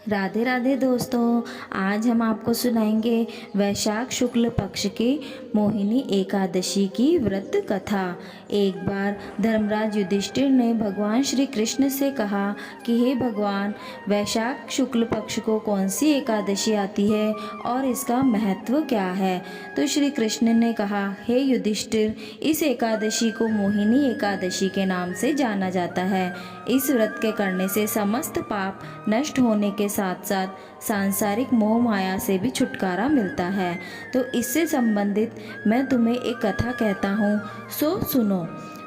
राधे राधे दोस्तों, आज हम आपको सुनाएंगे वैशाख शुक्ल पक्ष की मोहिनी एकादशी की व्रत कथा। एक बार धर्मराज युधिष्ठिर ने भगवान श्री कृष्ण से कहा कि हे भगवान, वैशाख शुक्ल पक्ष को कौन सी एकादशी आती है और इसका महत्व क्या है। तो श्री कृष्ण ने कहा, हे युधिष्ठिर, इस एकादशी को मोहिनी एकादशी के नाम से जाना जाता है। इस व्रत के करने से समस्त पाप नष्ट होने के साथ साथ सांसारिक मोह माया से भी छुटकारा मिलता है। तो इससे संबंधित मैं तुम्हें एक कथा कहता हूँ, सो सुनो।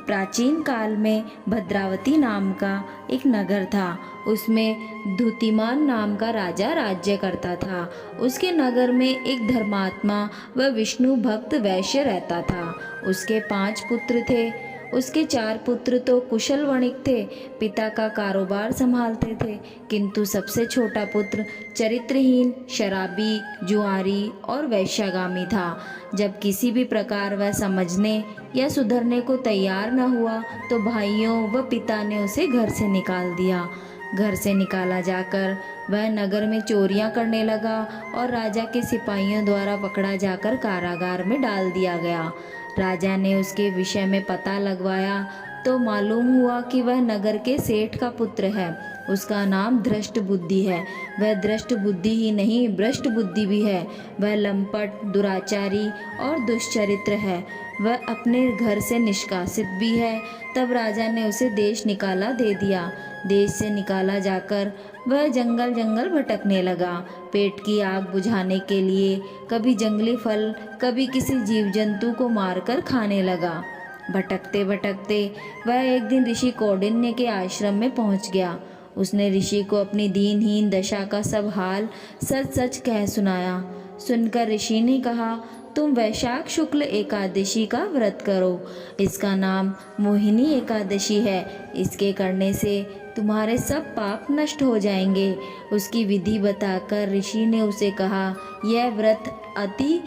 प्राचीन काल में भद्रावती नाम का एक नगर था। उसमें धूतिमान नाम का राजा राज्य करता था। उसके नगर में एक धर्मात्मा व विष्णु भक्त वैश्य रहता था। उसके 5 पुत्र थे। उसके 4 पुत्र तो कुशल वणिक थे, पिता का कारोबार संभालते थे, किंतु सबसे छोटा पुत्र चरित्रहीन, शराबी, जुआरी और वैश्यागामी था। जब किसी भी प्रकार वह समझने या सुधरने को तैयार न हुआ तो भाइयों व पिता ने उसे घर से निकाल दिया। घर से निकाला जाकर वह नगर में चोरियां करने लगा और राजा के सिपाहियों द्वारा पकड़ा जाकर कारागार में डाल दिया गया। राजा ने उसके विषय में पता लगवाया तो मालूम हुआ कि वह नगर के सेठ का पुत्र है। उसका नाम धृष्ट बुद्धि है। वह धृष्ट बुद्धि ही नहीं, भ्रष्ट बुद्धि भी है। वह लंपट, दुराचारी और दुष्चरित्र है। वह अपने घर से निष्कासित भी है। तब राजा ने उसे देश निकाला दे दिया। देश से निकाला जाकर वह जंगल जंगल भटकने लगा, पेट की आग बुझाने के लिए। कभी जंगली फल, कभी किसी जीव जंतु को मारकर खाने लगा। भटकते भटकते वह एक दिन ऋषि कौंडिन्य के आश्रम में पहुंच गया। उसने ऋषि को अपनी दीनहीन दशा का सब हाल सच सच कह सुनाया। सुनकर ऋषि ने कहा, तुम वैशाख शुक्ल एकादशी का व्रत करो। इसका नाम मोहिनी एकादशी है। इसके करने से तुम्हारे सब पाप नष्ट हो जाएंगे। उसकी विधि बताकर ऋषि ने उसे कहा, यह व्रत अति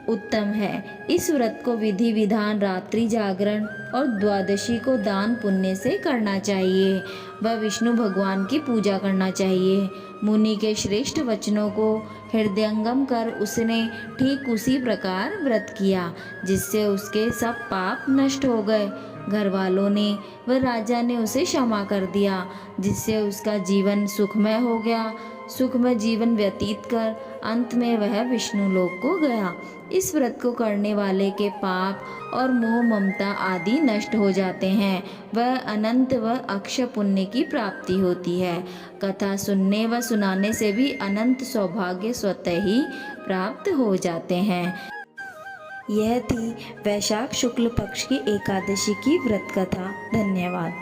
उत्तम है। इस व्रत को विधि विधान, रात्रि जागरण और द्वादशी को दान पुण्य से करना चाहिए। वह विष्णु भगवान की पूजा करना चाहिए। मुनि के श्रेष्ठ वचनों को हृदयंगम कर उसने ठीक उसी प्रकार व्रत किया, जिससे उसके सब पाप नष्ट हो गए। घर वालों ने व राजा ने उसे क्षमा कर दिया, जिससे उसका जीवन सुखमय हो गया। सुखमय जीवन व्यतीत कर अंत में वह विष्णु लोक को गया। इस व्रत को करने वाले के पाप और मोह ममता आदि नष्ट हो जाते हैं। वह अनंत व अक्षय पुण्य की प्राप्ति होती है। कथा सुनने व सुनाने से भी अनंत सौभाग्य स्वतः ही प्राप्त हो जाते हैं। यह थी वैशाख शुक्ल पक्ष की एकादशी की व्रत कथा। धन्यवाद।